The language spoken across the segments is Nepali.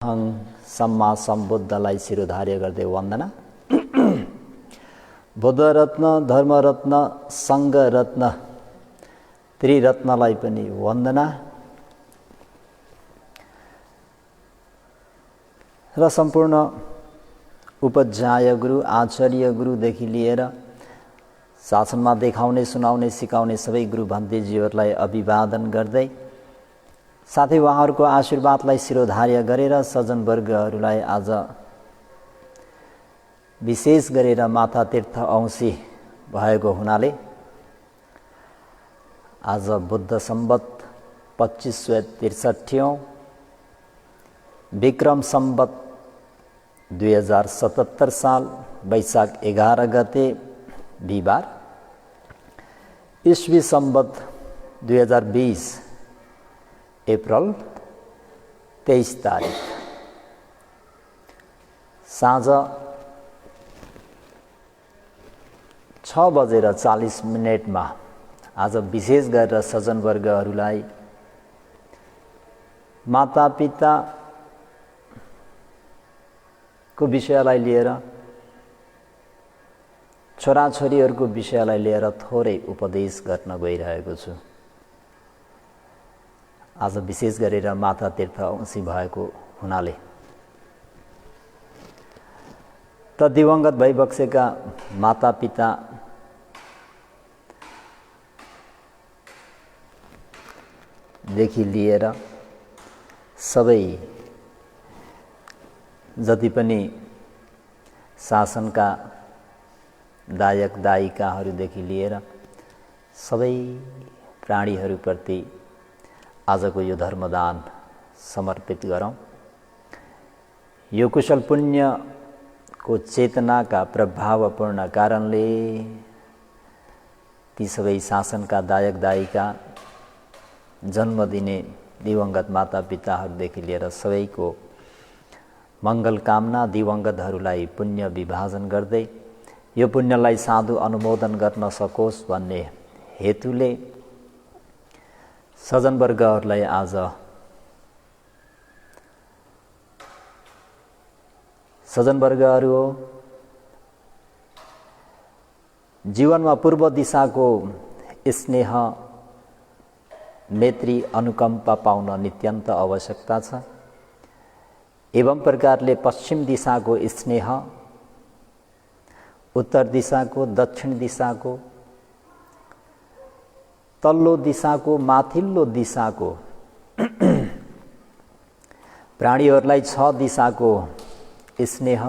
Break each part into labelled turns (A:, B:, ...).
A: हङ सम्मा सम्बुद्धलाई शिरोधार्य गर्दै वन्दना। बुद्धरत्न, धर्मरत्न, सङ्घरत्न, त्रिरत्नलाई पनि वन्दना। र सम्पूर्ण उपध्याय गुरु, आचार्य गुरुदेखि लिएर शासनमा देखाउने, सुनाउने, सिकाउने सबै गुरु भन्तेजीहरूलाई अभिवादन गर्दै साथै उहाँहरूको आशीर्वादलाई शिरोधार्य गरेर सज्जनवर्गहरूलाई आज विशेष गरेर माता तीर्थ औँसी भएको हुनाले आज बुद्ध सम्वत 2563 विक्रम सम्वत 2077 साल वैशाख 11 गते बिहिबार, ईस्वी सम्वत 2020 अप्रिल 23 तारिक साँझ 6:40 आज विशेष गरेर सज्जनवर्गहरूलाई मातापिता को विषयलाई लिएर, छोराछोरीहरूको विषयलाई लिएर थोरै उपदेश गर्न गइरहेको छु। आज विशेष गरेर माता तीर्थ औँसी भएको हुनाले त दिवंगत भइबक्सेका माता पिता देखि लिएर सबै जति पनि शासनका दायक दायिकाहरूदेखि लिएर सबै प्राणीहरूप्रति आजको यो धर्मदान समर्पित गरौँ। यो कुशल पुण्यको चेतनाका प्रभावपूर्ण कारणले ती सबै शासनका दायक दायिका, जन्म दिने दिवंगत माता पिताहरूदेखि लिएर सबैको मङ्गल कामना, दिवंगतहरूलाई पुण्य विभाजन गर्दै यो पुण्यलाई साधु अनुमोदन गर्न सकोस् भन्ने हेतुले सज्जनवर्गहरूलाई आज सज्जनवर्गहरू हो जीवनमा पूर्व दिशाको स्नेह, मैत्री, अनुकम्पा पाउन नित्यन्त आवश्यकता छ। एवं प्रकारले पश्चिम दिशाको स्नेह, उत्तर दिशाको, दक्षिण दिशाको, तल्लो दिशाको, माथिल्लो दिशाको प्राणीहरूलाई 6 दिशाको स्नेह,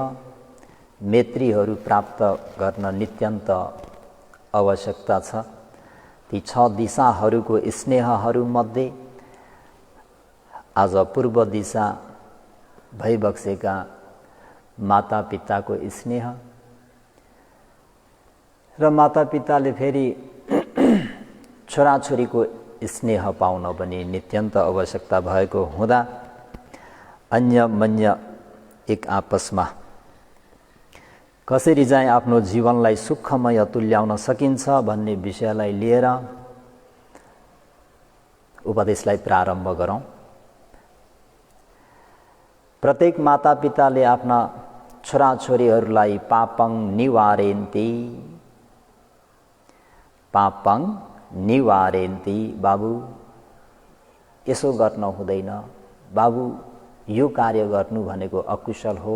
A: मैत्रीहरू प्राप्त गर्न नित्यन्त आवश्यकता छ। ती 6 दिशाहरूको स्नेहहरूमध्ये आज पूर्व दिशा भइबक्सेका माता पिताको स्नेह र माता पिताले फेरि छोराछोरीको स्नेह पाउन पनि नित्यन्त आवश्यकता भएको हुँदा अन्य मन्य एक आपसमा कसरी चाहिँ आफ्नो जीवनलाई सुखमय तुल्याउन सकिन्छ भन्ने विषयलाई लिएर उपदेशलाई प्रारम्भ गरौँ। प्रत्येक माता पिताले आफ्ना छोराछोरीहरूलाई पापं निवारेन्ति, पापं निवारेन्ति, बाबु यसो गर्न हुँदैन, बाबु यो कार्य गर्नु भनेको अकुशल हो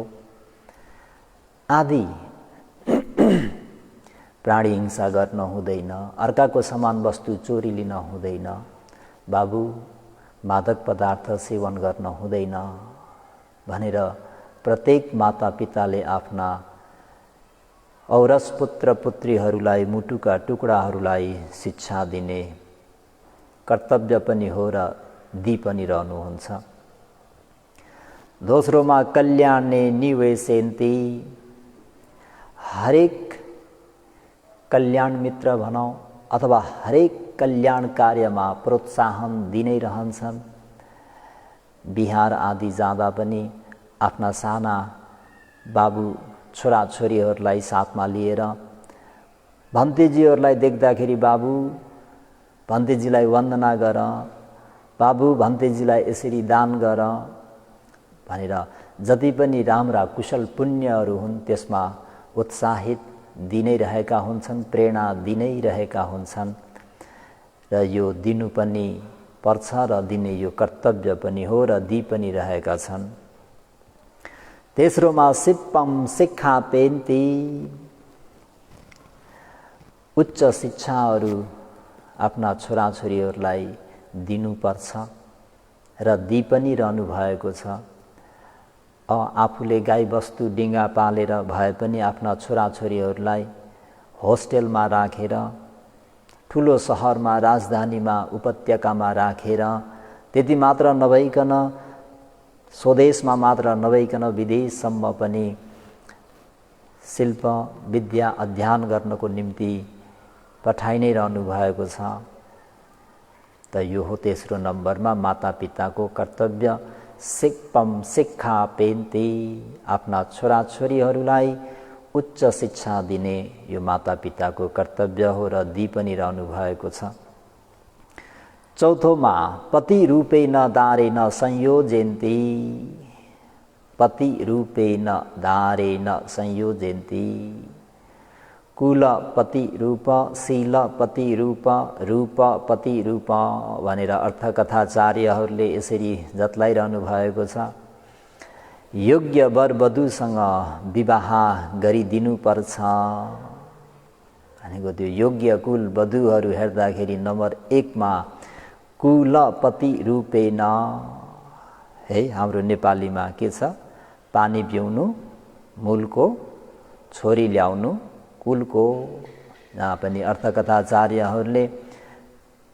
A: आदि प्राणी हिंसा गर्न हुँदैन, अर्काको सामान वस्तु चोरी लिन हुँदैन, बाबु मादक पदार्थ सेवन गर्न हुँदैन भनेर प्रत्येक माता पिताले आफ्ना औरस पुत्र पुत्रीहरूलाई, मुटुका टुक्राहरूलाई शिक्षा दिने कर्तव्य पनि हो र दि पनि रहनुहुन्छ। दोस्रोमा कल्याणे निवेशेन्ति, हरेक कल्याण मित्र भनौँ अथवा हरेक कल्याण कार्यमा प्रोत्साहन दिनै रहन्छन्। बिहार आदि जाँदा पनि आफ्ना साना बाबु छोराछोरीहरूलाई साथमा लिएर भन्तेजीहरूलाई देख्दाखेरि बाबु भन्तेजीलाई वन्दना गर, बाबु भन्तेजीलाई यसरी दान गर भनेर जति पनि राम्रा कुशल पुण्यहरू हुन् त्यसमा उत्साहित दिनै रहेका हुन्छन्, प्रेरणा दिनै रहेका हुन्छन् र यो दिनु पनि पर्छ र दिने यो कर्तव्य पनि हो र दि पनि रहेका छन्। तेस्रोमा सिप्पम शिक्षा पेन्ती, उच्च शिक्षाहरू आफ्ना छोराछोरीहरूलाई दिनुपर्छ र दि पनि रहनु भएको छ। आफूले गाईबस्तु डिङ्गा पालेर भए पनि आफ्ना छोराछोरीहरूलाई होस्टेलमा राखेर, ठुलो सहरमा, राजधानीमा, उपत्यकामा राखेर, त्यति मात्र नभइकन स्वदेशमा मात्र नभइकन विदेशसम्म पनि शिल्प विद्या अध्ययन गर्नको निम्ति पठाइ नै रहनु भएको छ। त यो हो तेस्रो नम्बरमा मातापिताको कर्तव्य, सिक्पम शिक्षा पेन्ती, आफ्ना छोराछोरीहरूलाई उच्च शिक्षा दिने यो मातापिताको कर्तव्य हो र दि पनि रहनु भएको छ। चौथोमा पति रूपेण दारेण संयोजन्ति, पति रूपेण दारेण संयोजन्ति, कुल पति रूप, शील पति रूप, रूप पति रूप भनेर अर्थकथाचार्यहरूले यसरी जतलाइरहनु भएको छ। योग्य वरवधूसँग विवाह गरिदिनुपर्छ भनेको त्यो योग्य कुल वधूहरू हेर्दाखेरि नम्बर 1 मा कुलपति रूपेण, है हाम्रो नेपालीमा के छ, पानी पिउनु, मूलको, छोरी ल्याउनु, कुलको। जहाँ पनि अर्थकथाचार्यहरूले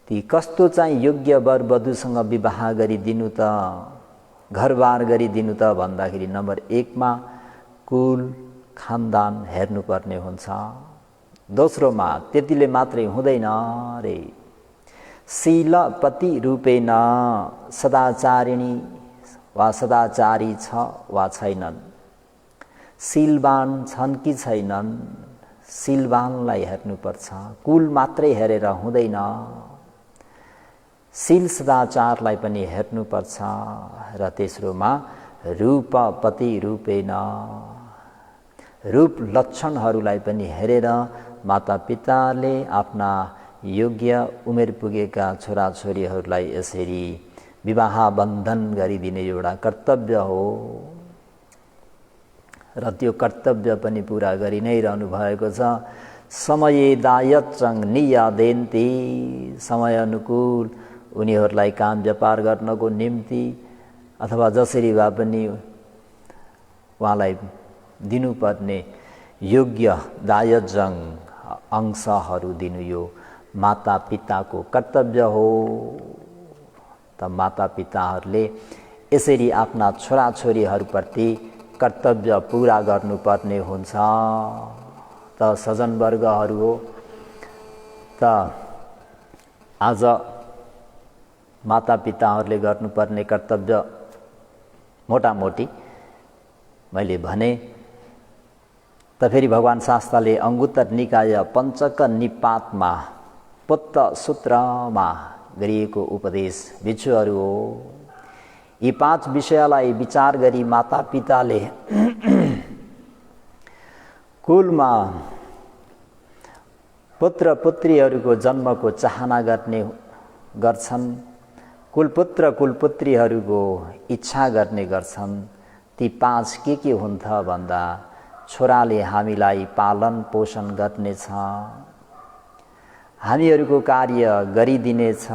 A: ती कस्तो चाहिँ योग्य वरवधूसँग विवाह गरिदिनु त, घरबार गरिदिनु त भन्दाखेरि नम्बर 1 मा कुल खानदान हेर्नुपर्ने हुन्छ। दोस्रोमा त्यतिले मात्रै हुँदैन रे, शीलपति रूपेण सदाचारिणी वा सदाचारी छ वा छैनन्, शीलवान छन् कि छैनन्, शीलवानलाई हेर्नुपर्छ। कुल मात्रै हेरेर हुँदैन, शील सदाचारलाई पनि हेर्नुपर्छ। र तेस्रोमा रूपपति रूपेण, रूप लक्षणहरूलाई पनि हेरेर मातापिताले आफ्ना योग्य उमेर पुगेका छोराछोरीहरूलाई यसरी विवाह बन्धन गरिदिने एउटा कर्तव्य हो र त्यो कर्तव्य पनि पुरा गरि नै रहनु भएको छ। समये दायत्रं नियादेन्ति, समय अनुकूल उनीहरूलाई काम व्यापार गर्नको निम्ति अथवा जसरी भए पनि उहाँलाई दिनुपर्ने योग्य दायजङ अंशहरू दिनु यो मातापिताको कर्तव्य हो। त मातापिताहरूले यसरी आफ्ना छोराछोरीहरूप्रति कर्तव्य पुरा गर्नुपर्ने हुन्छ। त सज्जनवर्गहरू हो, त आज मातापिताहरूले गर्नुपर्ने कर्तव्य मोटामोटी मैले भने। त फेरि भगवान शास्त्रले अंगुत्तर निकाय पञ्चक निपातमा पुत्त सूत्रमा गरिएको उपदेश भिक्षुहरू हो। यी 5 विषयलाई विचार गरी मातापिताले कुलमा पुत्र पुत्रीहरूको जन्मको चाहना गर्ने गर्छन्, कुलपुत्र कुलपुत्रीहरूको इच्छा गर्ने गर्छन्। ती 5 के हुन् त भन्दा, छोराले हामीलाई पालन पोषण गर्नेछ, हामीहरूको कार्य गरिदिनेछ,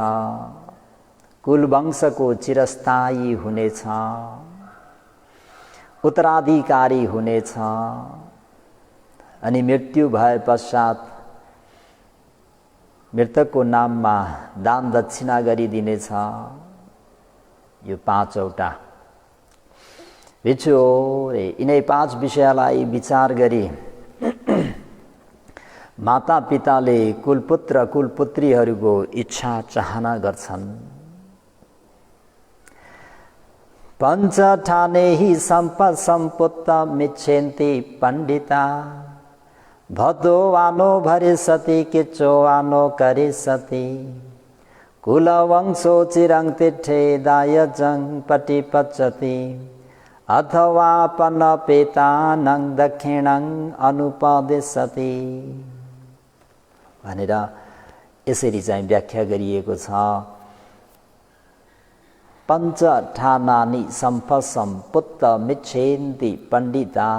A: कुलवंशको चिरस्थायी हुनेछ, उत्तराधिकारी हुनेछ, अनि मृत्यु भए पश्चात मृतकको नाममा दान दक्षिणा गरिदिनेछ। यो 5 वटा भिक्षु हो। यिनै 5 विषयलाई विचार गरी मातापिताले कुलपुत्र कुलपुत्रीहरूको इच्छा चाहना गर्छन्। पञ्चठाने हि सम्पुत्त मिच्छन्ति पण्डिता, भदोवानो भरिष्यति किच्चोवानो करिष्यति, कुलवंशो चिरं तिष्ठे दायजं पटिपच्यति, अथवा पन्नपेतानं दक्षिणं अनुपदिशति भनेर यसरी चाहिँ व्याख्या गरिएको छ। पञ्चठानानि सम्पसम पुत्त मिच्छेन्ति पण्डिता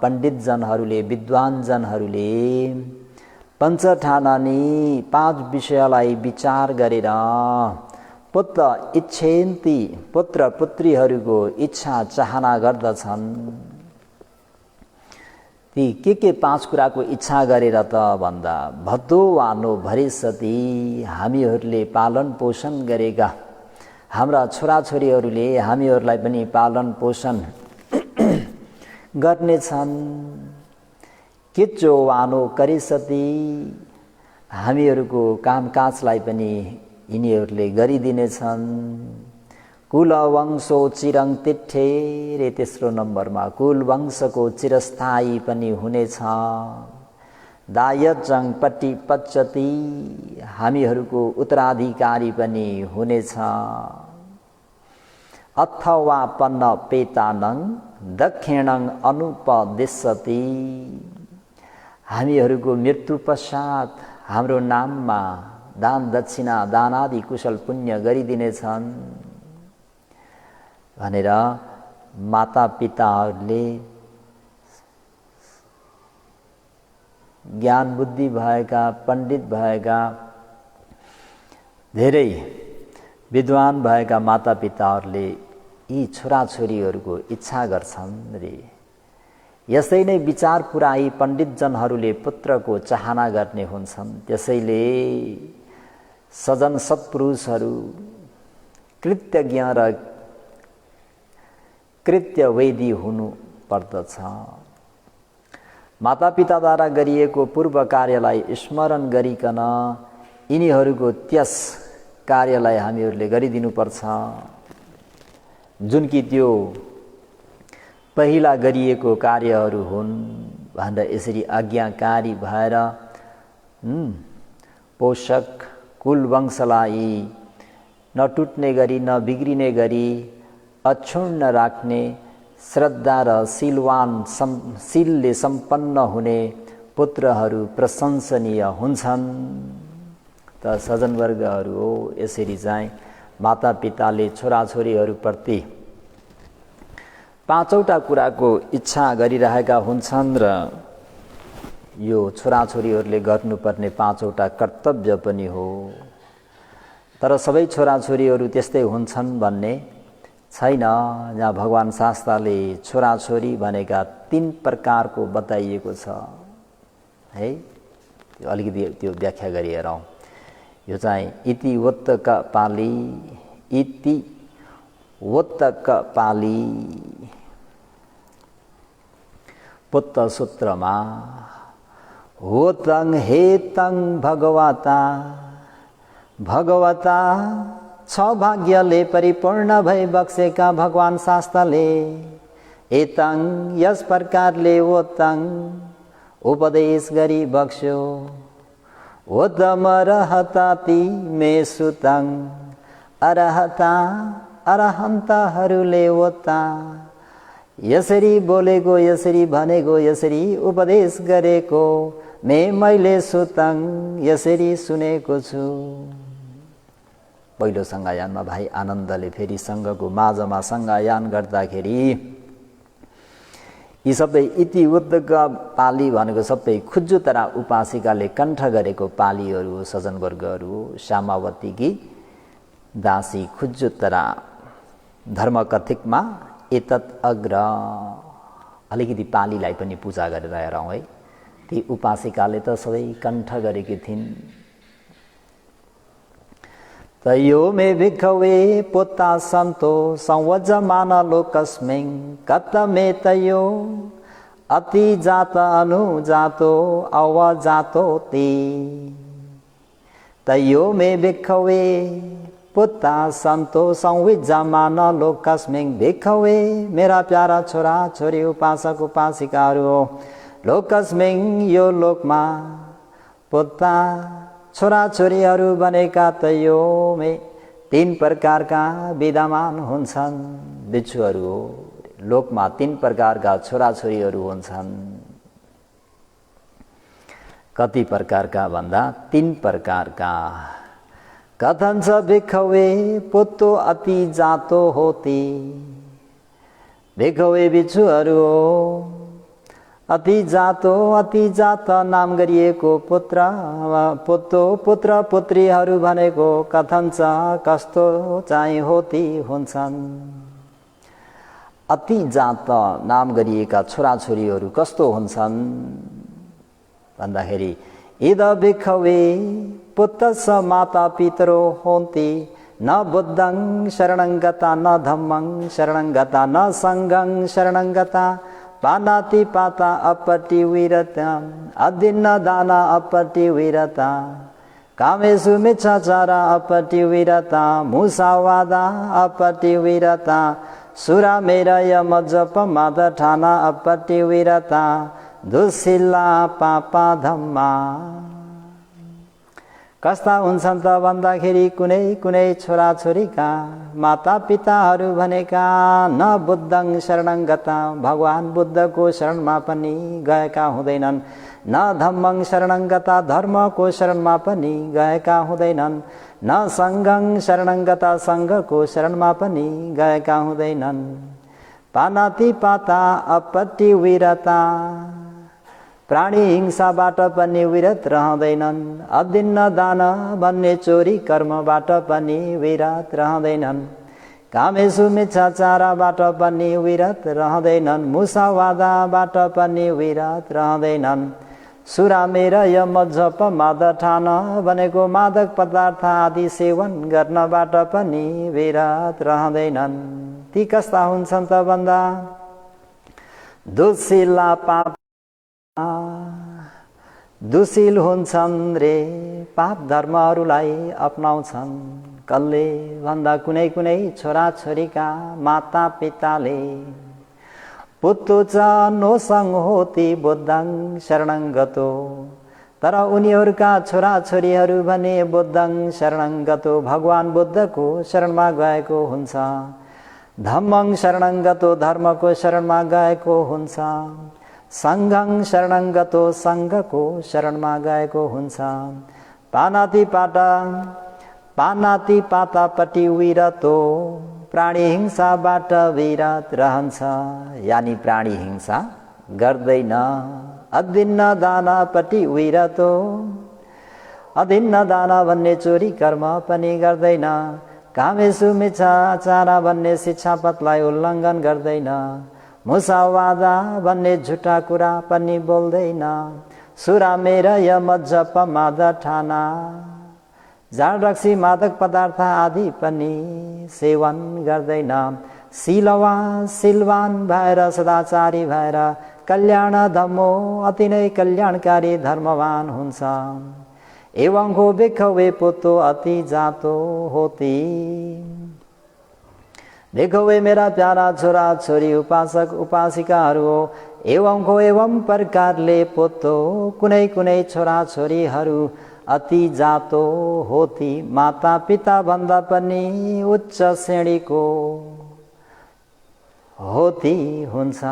A: पण्डितजनहरूले विद्वानजनहरूले पञ्चठानानि 5 विषयलाई विचार गरेर पुत्र इच्छेन्ति पुत्र पुत्रीहरूको इच्छा चाहना गर्दछन्। ती के 5 कुराको इच्छा गरेर त भन्दा भद्दो वानो भरिसति हामीहरूले पालन पोषण गरेका हाम्रा छोराछोरीहरूले हामीहरूलाई पनि पालन पोषण गर्नेछन्। किच्चो वानो करिसति हामीहरूको कामकाजलाई पनि यिनीहरूले गरिदिनेछन्। कुलवंशो चिरङ तिठे रे तेस्रो नम्बरमा कुल वंशको चिरस्थायी पनि हुनेछ। दायजङ पट्टी पच्चति हामीहरूको उत्तराधिकारी पनि हुनेछ। अथवा पन्न पेतानं दक्षिणं अनुपदिशति हामीहरूको मृत्यु पश्चात हाम्रो नाममा दान दक्षिणा दान आदि कुशल पुण्य गरिदिनेछन् भनेर माता पिताहरूले ज्ञान बुद्धि भएका पण्डित भएका धेरै विद्वान भएका माता पिताहरूले यी छोराछोरीहरूको इच्छा गर्छन् रे। यसै नै विचार पुराई पण्डितजनहरूले पुत्रको चाहना गर्ने हुन्छन्। त्यसैले सजन सत्पुरुषहरू कृतज्ञ र कृत्यवेदी हुनु पर्दछ। मातापिताद्वारा गरिएको पूर्व कार्यलाई स्मरण गरिकन यिनीहरूको त्यस कार्यलाई हामीहरूले गरिदिनुपर्छ जुन कि त्यो पहिला गरिएको कार्यहरू हुन् भनेर यसरी आज्ञाकारी भएर पोषक कुल वंशलाई नटुट्ने गरी नबिग्रिने गरी अक्षुण्ण राख्ने श्रद्धा र शीलले सम्पन्न हुने पुत्रहरू प्रशंसनीय हुन्छन्। त सजनवर्गहरू हो यसरी चाहिँ मातापिताले छोराछोरीहरूप्रति 5वटा कुराको इच्छा गरिरहेका हुन्छन् र यो छोराछोरीहरूले गर्नुपर्ने 5वटा कर्तव्य पनि हो। तर सबै छोराछोरीहरू त्यस्तै हुन्छन् भन्ने छैन। यहाँ भगवान शास्त्रले छोराछोरी भनेका 3 प्रकारको बताइएको छ है। अलिकति त्यो व्याख्या गरी हेरौँ। यो चाहिँ इति वत्तक पाली इति वत्तक पाली पुत्र सूत्रमा होतं हेतं भगवता भगवता 6 भाग्यले परिपूर्ण भई बक्सेका भगवान शास्त्रले एतं यस प्रकारले वोतं उपदेश गरी बक्स्यो। वोतम रहताति मे सुतं अरहता अरहन्तहरूले वोता यसरी बोलेको यसरी भनेको यसरी उपदेश गरेको मैले सुतं यसरी सुनेको छु। पहिलो संगायानमा भाइ आनन्दले फेरि संघको माझमा संगायान गर्दाखेरि यी सबै इति उद्दक पाली भनेको सबै खुज्जुतरा उपासिकाले कण्ठ गरेको पालीहरू सजनवर्गहरू श्यामावतीकी दासी खुज्जुतरा धर्मकथिकमा एतत् अग्र अलिकति पालीलाई पनि पूजा गरेर हेरौँ है। ती उपासिकाले त सबै कण्ठ गरेकी थिइन्। तयो मे भिखवे पोता सन्तो संवजमान लोकस्मिं कतमे तयो अति जात अनुजातो अवजातो ते तयो मे भिखवे पुता संतो संविजमान लोकस्मिं भिखवे मेरा प्यारा छोरा छोरी उपासक उपासिकाहरू लोकस्मिं यो लोकमा पुता छोरा छोरीहरू बनेका तयो मे तीन प्रकारका विद्यमान हुन्छन्। बिच्छुहरू हो, लोकमा तीन प्रकारका छोराछोरीहरू हुन्छन्। कति प्रकारका भन्दा तीन प्रकारका। कथन्छ भिखवे पुत्तो अति जातो होती। भिखवे बिच्छुहरू हो, अति जात नाम गरिएको पुत्र पुत्रीहरू भनेको कथन्छ कस्तो चाहिँ होती हुन्छन्। अति जात नाम गरिएका छोराछोरीहरू कस्तो हुन्छन् भन्दाखेरि इद भिखवे पुत्रस्स माता पितरो होन्ति न बुद्धं शरणं गता न धम्मं शरणं गता न संघं शरणं गता पानाति पाता अपटि विरता अदिन्न दाना अपटि विरता कामेषु मिच्छाचारा अपटि विरता मुसावादा अपटि विरता सुरामेरय मज्जप माद ठाना अपटि विरता दुःशिला पापा धम्मा। कस्ता हुन्छन् त भन्दाखेरि कुनै कुनै छोराछोरीका माता पिताहरू भनेका न बुद्धं शरणं गता भगवान बुद्धको शरणमा पनि गएका हुँदैनन्, न धम्मं शरणं गता धर्मको शरणमा पनि गएका हुँदैनन्, न संघं शरणं गता संघको शरणमा पनि गएका हुँदैनन्। पानाति पाता अपटि विरता प्राणी हिंसाबाट पनि विरत रहँदैनन्। अदिन्न दान भन्ने चोरी कर्मबाट पनि विरत रहँदैनन्। कामेषु मिच्छाचारबाट पनि विरत रहँदैनन्। मुसावादाबाट पनि विरत रहँदैनन्। सुरामेरय मज्जप माद ठान भनेको मादक पदार्थ आदि सेवन गर्नबाट पनि विरत रहँदैनन्। ती कस्ता हुन्छन् त भन्दा दुःशिला पाप दुशील हुन्छन् रे, पाप धर्महरूलाई अपनाउँछन्। कसले भन्दा कुनै कुनै छोराछोरीका माता पिताले पुत्तो च नोसंग होती बुद्धं शरणं गतो। तर उनीहरूका छोराछोरीहरू भने बुद्धं शरणं गतो भगवान बुद्धको शरणमा गएको हुन्छ। धम्मं शरणं गतो धर्मको शरणमा गएको हुन्छ। संघं शरणं गतो संघको शरणमा गएको हुन्छ। पानाति पातापट्टि विरतो प्राणी हिंसाबाट विरत रहन्छ, यानि प्राणी हिंसा गर्दैन। अदिन्न दानापट्टि विरतो अदिन्न दाना भन्ने चोरी कर्म पनि गर्दैन। कामेषु मिच्छाचार भन्ने शिक्षापथलाई उल्लङ्घन गर्दैन। मुसावादा भन्ने झुटा कुरा पनि बोल्दैन। सुरामेरय मज्जप माद ठाना जाँड रक्सी मादक पदार्थ आदि पनि सेवन गर्दैन। सिलवान भएर सदाचारी भएर कल्याण धम्मो अति नै कल्याणकारी धर्मवान हुन्छ। एवं हो भिखवे पुत्तो अति जातो होती। भिखवे मेरा प्यारा छोरा छोरी उपासक उपासिकाहरू हो। एवं को एवं प्रकारले पुत्तो कुनै कुनै छोरा छोरीहरू अति जातो होती माता पिता भन्दा पनि उच्च श्रेणीको होती हुन्छ।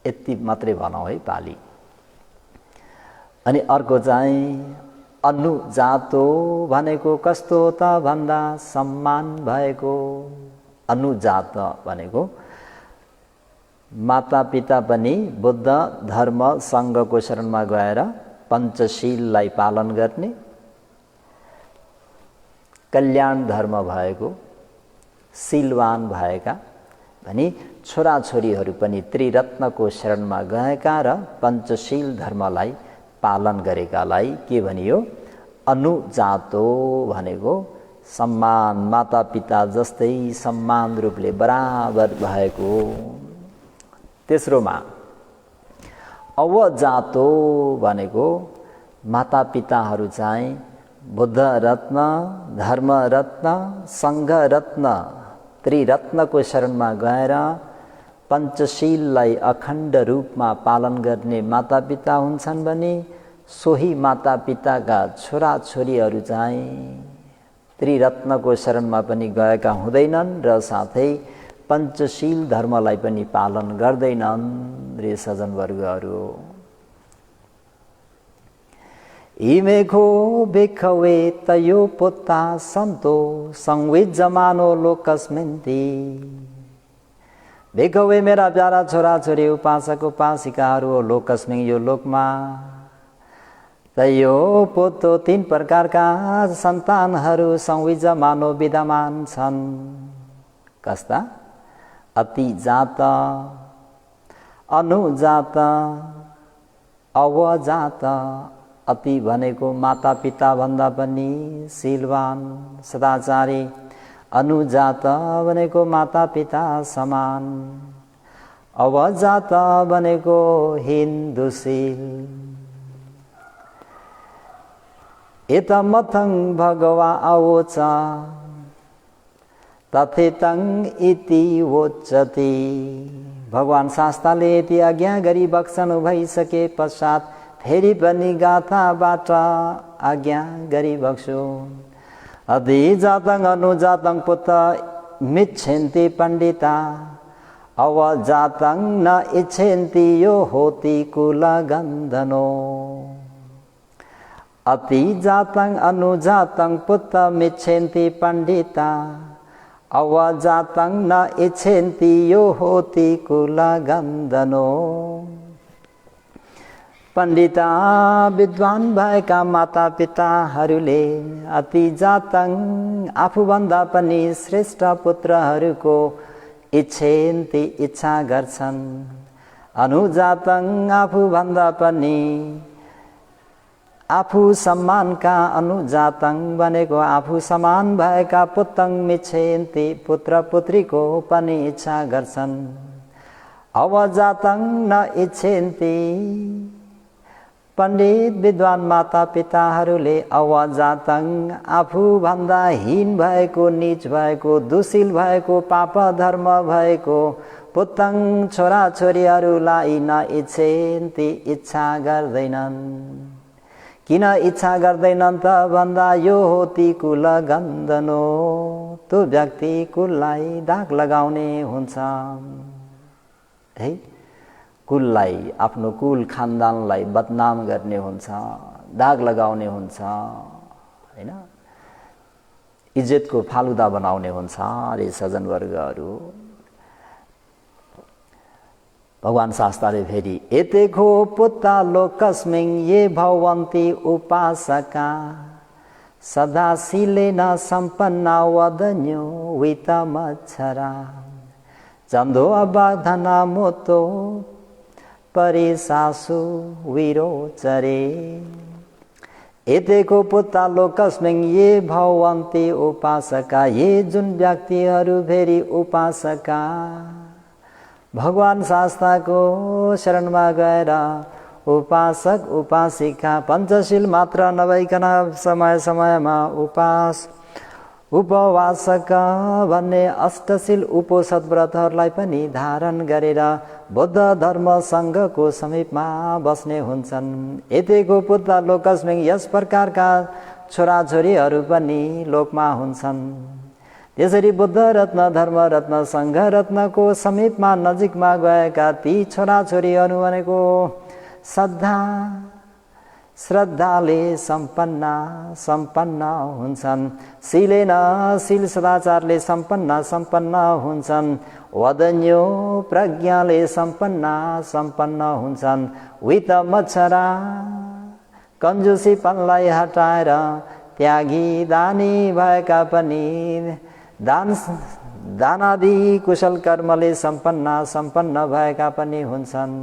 A: यति मात्रै भनौँ है पाली। अनि अर्को चाहिँ अनुजातो भनेको कस्तो त भन्दा सम्मान भएको। अनुजात भनेको माता पिता पनि बुद्ध धर्म संघको शरणमा गएर पञ्चशीललाई पालन गर्ने, कल्याण धर्म भएको, शीलवान भएका भनी छोराछोरीहरू पनि त्रिरत्नको शरणमा गएका र पञ्चशील धर्मलाई पालन गरेकालाई के भनियो? अनुजातो भनेको सम्मान, माता पिता जस्तै सम्मान रूपले बराबर भएको। तेस्रोमा अवजातो भनेको माता पिताहरू चाहिँ बुद्ध रत्न, धर्म रत्न, संघ रत्न, त्रिरत्नको शरणमा गएर पञ्चशीललाई अखण्ड रूपमा पालन गर्ने माता पिता हुन्छन् भने सोही माता पिताका छोरा छोरीहरू चाहिँ त्रिरत्नको शरणमा पनि गएका हुँदैनन् र साथै पञ्चशील धर्मलाई पनि पालन गर्दैनन् रे सज्जनवर्गहरू। इमेघो भिखवे तयो पुत्ता सन्तो संविजमानो लोकस्मिन्ति। भिखवे मेरा प्यारा छोराछोरी उपासक उपासिकाहरू हो लोकस्मिन यो लोकमा। तयो पोतो 3 प्रकारका सन्तानहरू संविजमानो विद्यमान छन्। कस्ता? अतिजात, अनुजात, अवजात। अति भनेको माता पिता भन्दा पनि शीलवान सदाचारी, अनुजात भनेको माता पिता समान, अवजात भनेको हिन्दुशील। एतमथं भगवा आवोच तथेतं इति वोच्यते। भगवान शास्त्रले यति आज्ञा गरी बक्सनु भइसके पश्चात फेरि पनि गाथाबाट आज्ञा गरी बक्सो। अधिजातं अनुजातं पुत्र मिच्छन्ति पण्डिता, अवजातं न इच्छन्ति यो होति कुलगन्धनो। अतिजातं अनुजातं पुत्र मिच्छन्ति पण्डिता, अवजातं न इच्छन्ति यो होति कुलगन्धनो। पण्डिता विद्वान भएका माता पिताहरूले अतिजातं आफूभन्दा पनि श्रेष्ठ पुत्रहरूको इच्छन्ति इच्छा गर्छन्। अनुजातं आफूभन्दा पनि आफू सम्मानका, अनुजातं भनेको आफू समान भएका पुत्रं मिच्छन्ति पुत्र पुत्रीको पनि इच्छा गर्छन्। अवजातं न इच्छन्ति पण्डित विद्वान माता पिताहरूले अवजातं आफूभन्दा हीन भएको, नीच भएको, दुशील भएको, पाप धर्म भएको पुत्रं छोराछोरीहरूलाई न इच्छन्ति इच्छा गर्दैनन्। किन इच्छा गर्दैनन् त भन्दा यो होती कुलगन्धनो, त्यो व्यक्ति कुललाई दाग लगाउने हुन्छ है। कुललाई, आफ्नो कुल खानदानलाई बदनाम गर्ने हुन्छ, दाग लगाउने हुन्छ हैन, इज्जतको फालुदा बनाउने हुन्छ रे सज्जनवर्गहरू। भगवान शास्त्रले फेरि एतेको पुत्ता लोकस्मिन् ये भवन्ति उपासका, सदाशीलेन सम्पन्ना वदन्यो वितमच्छरा, चन्दो अबाधना मोतो परिसासु विरोचरे। एतेको पुत्ता लोकस्मिन् ये भवन्ति उपासका, ये जुन व्यक्तिहरू फेरि उपासका, भगवान शास्त्रको शरणमा गएर उपासक उपासिका, पञ्चशील मात्र नभइकन समय समयमा उपवासक भन्ने अष्टशील उपोषद व्रतहरूलाई पनि धारण गरेर बुद्ध धर्म सङ्घको समीपमा बस्ने हुन्छन्। यतिको पुत्र लोकस्मिन् यस प्रकारका छोराछोरीहरू पनि लोकमा हुन्छन्। त्यसरी बुद्ध रत्न धर्म रत्न सङ्घ रत्नको समीपमा नजिकमा गएका ती छोराछोरीहरू भनेको श्रद्धाले सम्पन्न हुन्छन्, शीलेन शील सदाचारले सम्पन्न हुन्छन्, वदन्यो प्रज्ञाले सम्पन्न हुन्छन्, वित मच्छरा कन्जुसीपनलाई हटाएर त्यागी दानी भएका पनि दानादि कुशल कर्मले सम्पन्न भएका पनि हुन्छन्।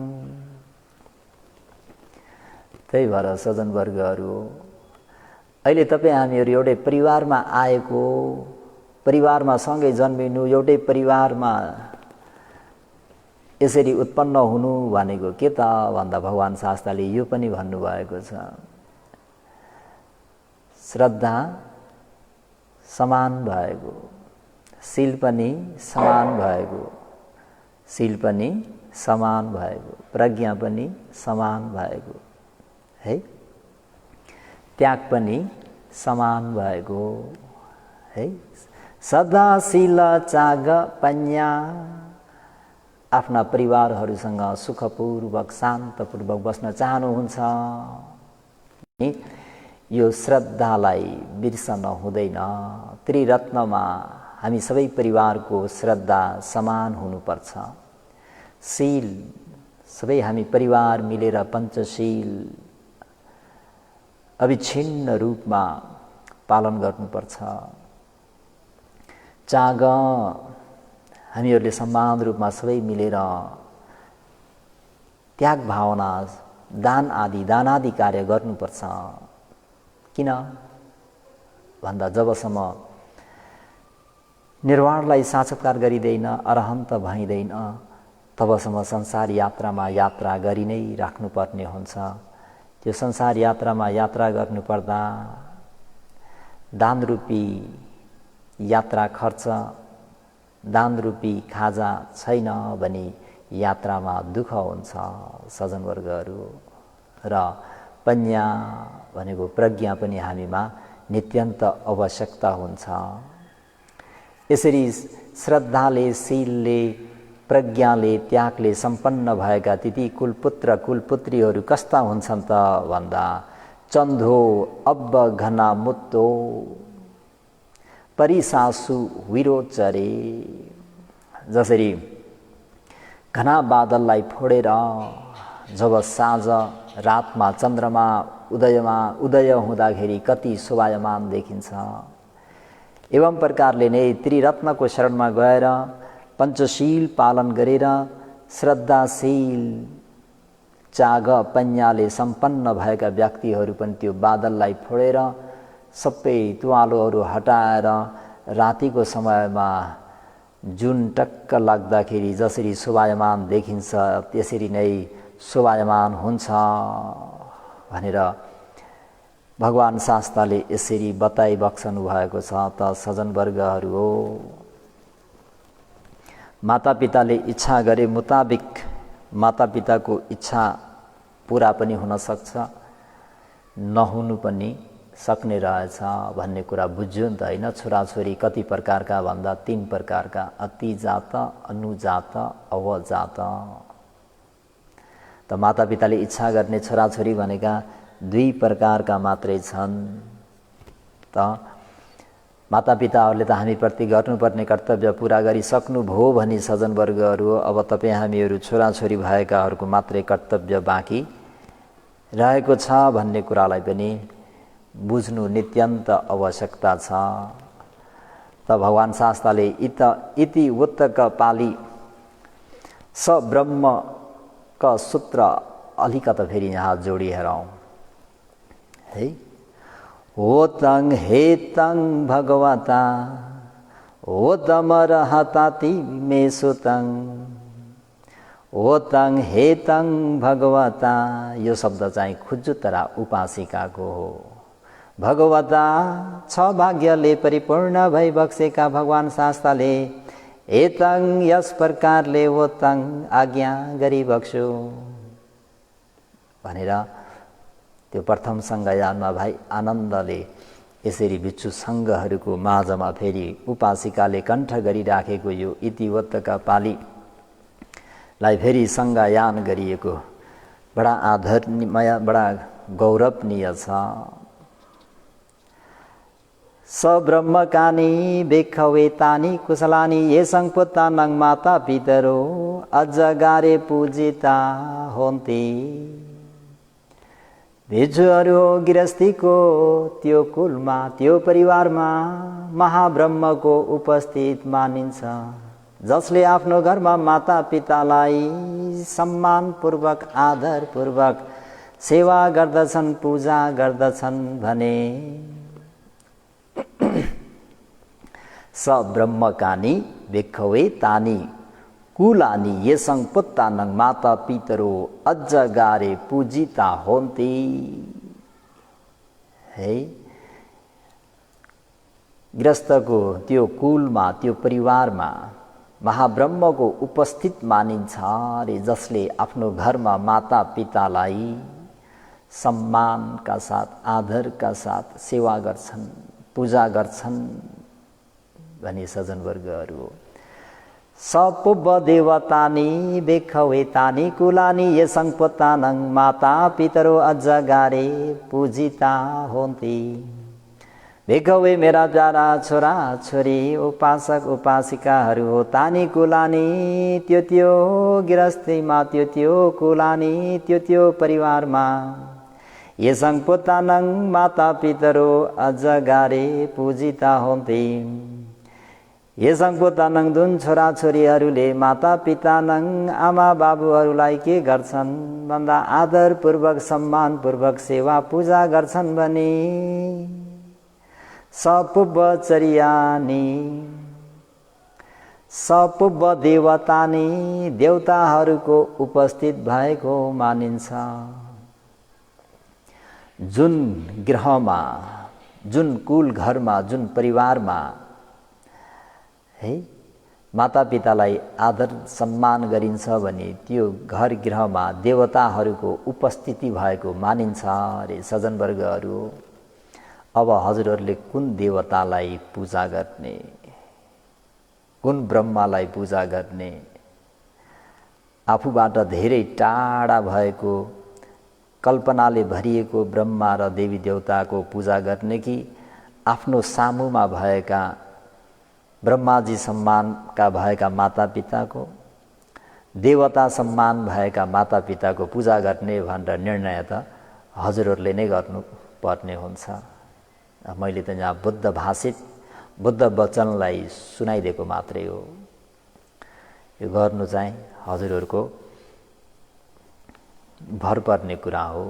A: त्यही भएर सज्जनवर्गहरू, अहिले तपाईँ हामीहरू एउटै परिवारमा आएको, परिवारमा सँगै जन्मिनु, एउटै परिवारमा यसरी उत्पन्न हुनु भनेको के त भन्दा भगवान शास्त्रले यो पनि भन्नुभएको छ, श्रद्धा समान भएको, शील पनि समान भएको, शील पनि समान भएको, प्रज्ञा पनि समान भएको है, त्याग पनि समान भएको है। सदाशील चाग पन्या आफ्ना परिवारहरूसँग सुखपूर्वक शान्तपूर्वक बस्न चाहनुहुन्छ। यो श्रद्धालाई बिर्सन हुँदैन। त्रिरत्नमा हामी सबै परिवारको श्रद्धा समान हुनुपर्छ। शील सबै हामी परिवार मिलेर पञ्चशील अविच्छिन्न रूपमा पालन गर्नुपर्छ। चाग हामीहरूले समान रूपमा सबै मिलेर त्याग भावना दानादि कार्य गर्नुपर्छ। किन भन्दा जबसम्म निर्वाणलाई साक्षात्कार गरिँदैन, अरहन्त भइँदैन, तबसम्म संसार यात्रामा यात्रा गरि नै राख्नुपर्ने हुन्छ। त्यो संसार यात्रामा यात्रा गर्नुपर्दा दानरूपी यात्रा खर्च, दानरूपी खाजा छैन भने यात्रामा दुःख हुन्छ सज्जनवर्गहरू। र पन्या भनेको प्रज्ञा पनि हामीमा नित्यन्त आवश्यकता हुन्छ। यसरी श्रद्धाले, शीलले, प्रज्ञाले, त्यागले सम्पन्न भएका ती कुलपुत्र कुलपुत्रीहरू कस्ता हुन्छन् त भन्दा चन्धो अब्ब घना मुत्तो परिसासु विरोचरे। जसरी घना बादललाई फोडेर जब साँझ रातमा चन्द्रमा उदय हुँदाखेरि कति शोभायमान देखिन्छ, एवं प्रकारले नै त्रिरत्नको शरणमा गएर पञ्चशील पालन गरेर श्रद्धाशील चाग पन्याले सम्पन्न भएका व्यक्तिहरू पनि त्यो बादललाई फोडेर सबै तुवालोहरू हटाएर रातिको समयमा जुन टक्क लाग्दाखेरि जसरी शोभायमान देखिन्छ त्यसरी नै शोभायमान हुन्छ भनेर भगवान शास्त्रले यसरी बताइबक्सनु भएको छ। त सज्जनवर्गहरू हो, मातापिताले इच्छा गरे मुताबिक मातापिताको इच्छा पुरा पनि हुन सक्छ, नहुनु पनि सक्ने रहेछ भन्ने कुरा बुझ्यो नि त हैन। छोराछोरी कति प्रकारका भन्दा 3 प्रकारका, अतिजात, अनुजात, अवजात। त मातापिताले इच्छा गर्ने छोराछोरी भनेका 2 प्रकारका मात्रै छन्। त मातापिताहरूले त हामीप्रति गर्नुपर्ने कर्तव्य पुरा गरिसक्नुभयो भनी सज्जनवर्गहरू, अब तपाईँ हामीहरू छोराछोरी भएकाहरूको मात्रै कर्तव्य बाँकी रहेको छ भन्ने कुरालाई पनि बुझ्नु नित्यन्त आवश्यकता छ। त भगवान शास्त्रले इति उत्तक पाली स ब्रह्म का सूत्र अलिकता फेरि यहाँ जोडी हेरौँ है। हो तङ हे तङ भगवता हो तमरहताति मे सुतङ, हो तङ हे तङ भगवता। यो शब्द चाहिँ खुज्जुतरा उपासिकाको हो। भगवता छ भाग्यले परिपूर्ण भई बक्सेका भगवान शास्त्रले एतङ यस प्रकारले हो तङ आज्ञा गरिबक्स्यो भनेर त्यो प्रथम सङ्घयानमा भाइ आनन्दले यसरी भिक्षु सङ्घहरूको माझमा फेरि उपासिकाले कण्ठ गरिराखेको यो इतिवत्तका पालीलाई फेरि सङ्घयान गरिएको बडा आदरणीय, बडा गौरवनीय छ। स ब्रह्मकानी बेखवे तानी कुशलानी ये संपुत्ता नङ माता पितरो अजगारे पूजिता होन्ती। भिक्षुहरू गृहस्थीको त्यो कुलमा, त्यो परिवारमा महाब्रह्मको उपस्थित मानिन्छ, जसले आफ्नो घरमा माता पितालाई सम्मानपूर्वक आदरपूर्वक सेवा गर्दछन्, पूजा गर्दछन् भने स ब्रह्मकानी भिक्षवे तानी कुलानी ये संपुत्ता नङ माता पितरो अजगारे पूजिता होन्ती। है गृहस्थको त्यो कुलमा, त्यो परिवारमा महाब्रह्मको उपस्थित मानिन्छ रे, जसले आफ्नो घरमा माता पितालाई सम्मानका साथ, आदरका साथ सेवा गर्छन्, पूजा गर्छन् भनी सज्जनवर्गहरू हो। सपुब्ब देवतानी बेखवे तानी कुलानी ये संपत्तानङ माता पितरो अजगारे पूजिता होन्ती। बेखवे मेरा प्यारा छोरा छोरी उपासक उपासिकाहरू हो। तानी कुलानी त्यो त्यो गृहस्थीमा त्यो त्यो कुलानी त्यो त्यो परिवारमा ये संपत्तानङ माता पितरो अजगारे पूजिता होन्ती। ये संपत्तानङ जुन छोराछोरीहरूले माता पितानङ आमा बाबुहरूलाई के गर्छन् भन्दा आदरपूर्वक सम्मानपूर्वक सेवा पूजा गर्छन् भने सपुब्ब चरियानी सपुब्ब देवतानी देवताहरूको उपस्थित भएको मानिन्छ। जुन गृहमा जुन कुल घरमा जुन परिवारमा है मातापितालाई आदर सम्मान गरिन्छ भने त्यो घर गृहमा देवताहरूको उपस्थिति भएको मानिन्छ रे सज्जनवर्गहरू। अब हजुरहरूले कुन देवतालाई पूजा गर्ने, कुन ब्रह्मालाई पूजा गर्ने, आफूबाट धेरै टाढा भएको कल्पनाले भरिएको ब्रह्मा र देवी देवताको पूजा गर्ने कि आफ्नो सामुमा भएका ब्रह्माजी सम्मानका भएका मातापिताको, देवता सम्मान भएका मातापिताको पूजा गर्ने भनेर निर्णय त हजुरहरूले नै गर्नुपर्ने हुन्छ। मैले त यहाँ बुद्ध भाषित बुद्ध वचनलाई सुनाइदिएको मात्रै हो। यो गर्नु चाहिँ हजुरहरूको भर पर्ने कुरा हो।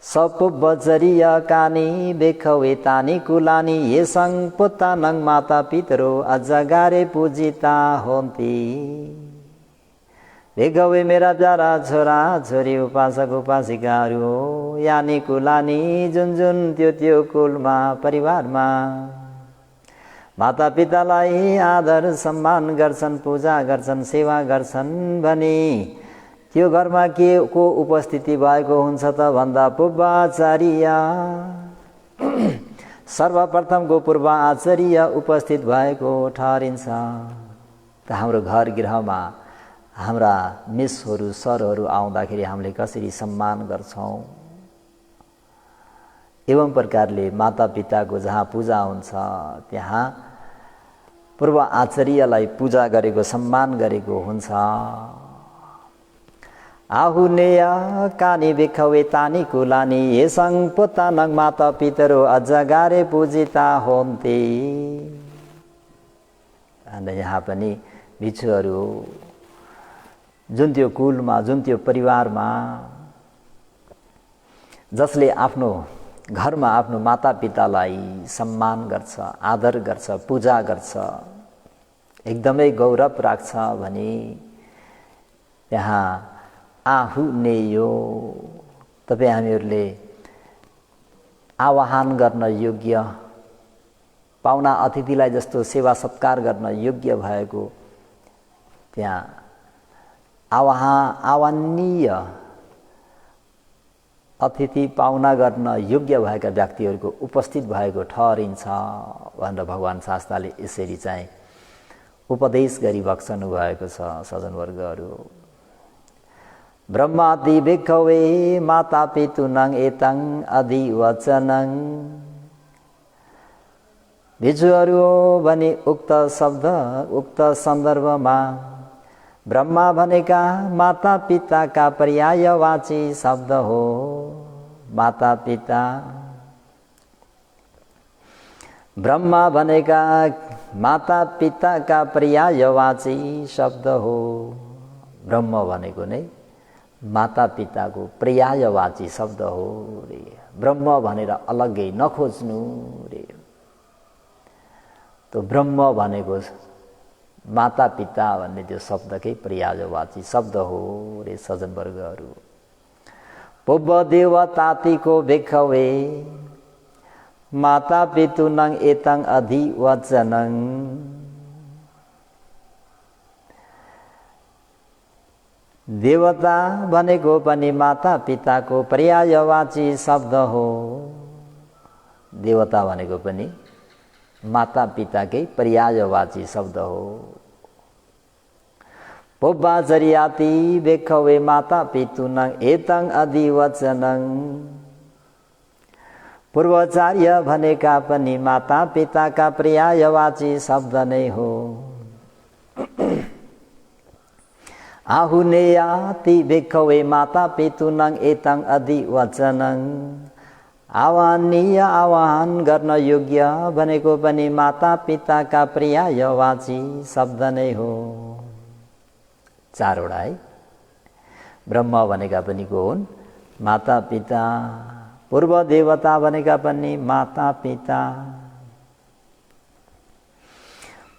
A: सपुब्ब चरियाकानी बेखवे तानी कुलानी ये संपत्तानङ माता पितरो अजगारे पूजिता होन्ती। बेखवे मेरा प्यारा छोरा छोरी उपासक उपासिकाहरू हो। यानी कुलानी जुन जुन त्यो त्यो कुलमा परिवारमा माता पितालाई आदर सम्मान गर्छन्, पूजा गर्छन्, सेवा गर्छन् भने त्यो घरमा के को उपस्थिति भएको हुन्छ त भन्दा पूर्वाचार्य सर्वप्रथमको पूर्वाचार्य उपस्थित भएको ठहरिन्छ। त हाम्रो घर गृहमा हाम्रा मिसहरू सरहरू आउँदाखेरि हामीले कसरी सम्मान गर्छौँ, एवं प्रकारले मातापिताको जहाँ पूजा हुन्छ त्यहाँ पूर्व आचार्यलाई पूजा गरेको सम्मान गरेको हुन्छ। आहुनेय कानी बेखवे तानी कुलानी ये संपत्तानङ माता पितरो अजगारे पूजिता होन्ते। यहाँ पनि बिच्छुहरू जुन त्यो कुलमा जुन त्यो परिवारमा जसले आफ्नो घरमा आफ्नो मातापितालाई सम्मान गर्छ, आदर गर्छ, पूजा गर्छ, एकदमै गौरव राख्छ भने त्यहाँ आहुनेयो तपाईँ हामीहरूले आवाहन गर्न योग्य, पाहुना अतिथिलाई जस्तो सेवा सत्कार गर्न योग्य भएको त्यहाँ आह्वानीय अतिथि पाहुना गर्न योग्य भएका व्यक्तिहरूको उपस्थित भएको ठहरिन्छ भनेर भगवान शास्त्रले यसरी चाहिँ उपदेश गरी बक्सनु भएको छ। सज्जनवर्गहरू ब्रह्मादि बेखवे माता पितुनङ एतङ अधिवचनङ बिजुहरू भने उक्त शब्द उक्त सन्दर्भमा ब्रह्मा भनेका माता पिताका पर्यायवाची शब्द हो। माता पिता ब्रह्मा भनेका माता पिताका पर्यायवाची शब्द हो। ब्रह्म भनेको नै माता पिताको पर्यायवाची शब्द हो रे। ब्रह्म भनेर अलग्गै नखोज्नु रे। तो ब्रह्म भनेको माता पिता भन्ने त्यो शब्दकै पर्यायवाची शब्द हो रे सज्जनवर्गहरू। पुब्ब देवतातिको बेखवे माता पितुनङ एतङ अधिवचनङ देवता भनेको पनि माता पिताको पर्यायवाची शब्द हो। देवता भनेको पनि माता पिताकै पर्यायवाची शब्द हो। पुब्बाचर्याति भिक्खवे माता पितॄणां एतं अधिवचनं। पूर्वाचार्य भनेका पनि माता पिताका पर्यायवाची शब्द नै हो। आहुनेयाति भिक्खवे माता पितॄणां एतं अधिवचनं। आह्वानीय आह्वान गर्न योग्य भनेको पनि माता पिताका पर्यायवाची शब्द नै हो। चारवटा है। ब्रह्म भनेका पनि को हुन्? माता पिता। पूर्व देवता भनेका पनि माता पिता।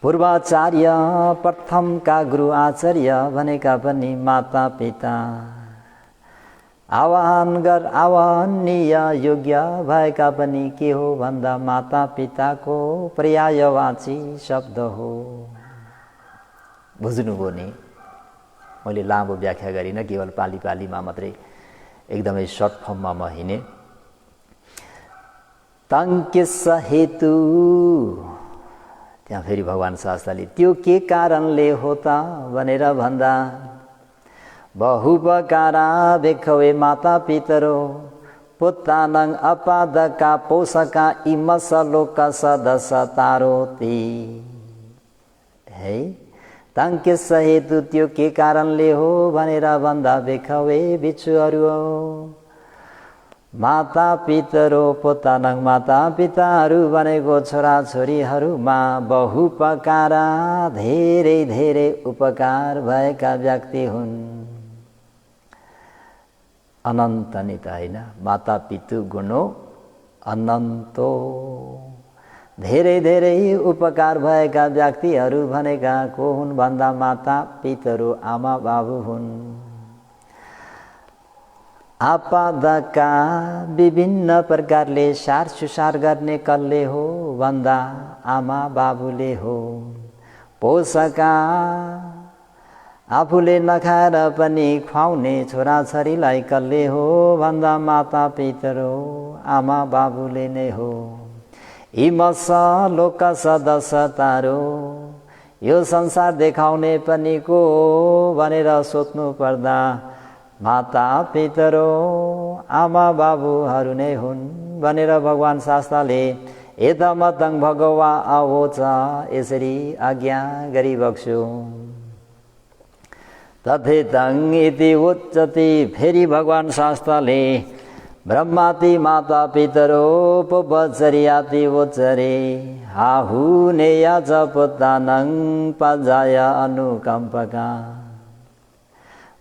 A: पूर्वाचार्य प्रथमका गुरु आचार्य भनेका पनि माता पिता। आह्वानीय योग्य भएका पनि के हो भन्दा माता पिताको पर्यायवाची शब्द हो। बुझ्नुभयो नि? मैले लामो व्याख्या गरिनँ, केवल पाली पालीमा मात्रै एकदमै सर्ट फर्ममा म हिँडेँ। तङ्किस हेतु, त्यहाँ फेरि भगवान् शास्त्रले त्यो के कारणले हो त भनेर भन्दा बहुपकारा भिक्खवे माता पितरो पुत्तानं अपादका पोषका इमस लोक सदस तारोति। है तङ्किस हेतु त्यो के कारणले हो भनेर भन्दा भिक्खवे भिक्षुहरू हो। माता पितरो पुत्तानं माता पिताहरू भनेको छोराछोरीहरूमा बहुपकारा धेरै धेरै उपकार भएका व्यक्ति हुन्। अनन्त नि त होइन, माता पितु गुणो अनन्तो। धेरै धेरै उपकार भएका व्यक्तिहरू भनेका को हुन् भन्दा माता पितरो आमा बाबु हुन्। आपादका विभिन्न प्रकारले सार सुसार गर्ने कसले हो भन्दा आमा बाबुले हो। पोषका आफूले नखाएर पनि खुवाउने छोराछोरीलाई कसले हो भन्दा माता पितरो आमा बाबुले नै हो। इमस लोक सदस तारो, यो संसार देखाउने पनि को भनेर सोध्नु पर्दा माता पितरो आमा बाबुहरू नै हुन् भनेर भगवान् शास्त्रले एतमतं भगवा आवोच यसरी आज्ञा गरिबक्स्यो। तथेतं इति उच्यते, फेरि भगवान् शास्त्रले ब्रह्माति माता पितरो पुब्बाचर्याति उच्यते। आहुनेय च पुत्तानं पजाय अनुकंपका।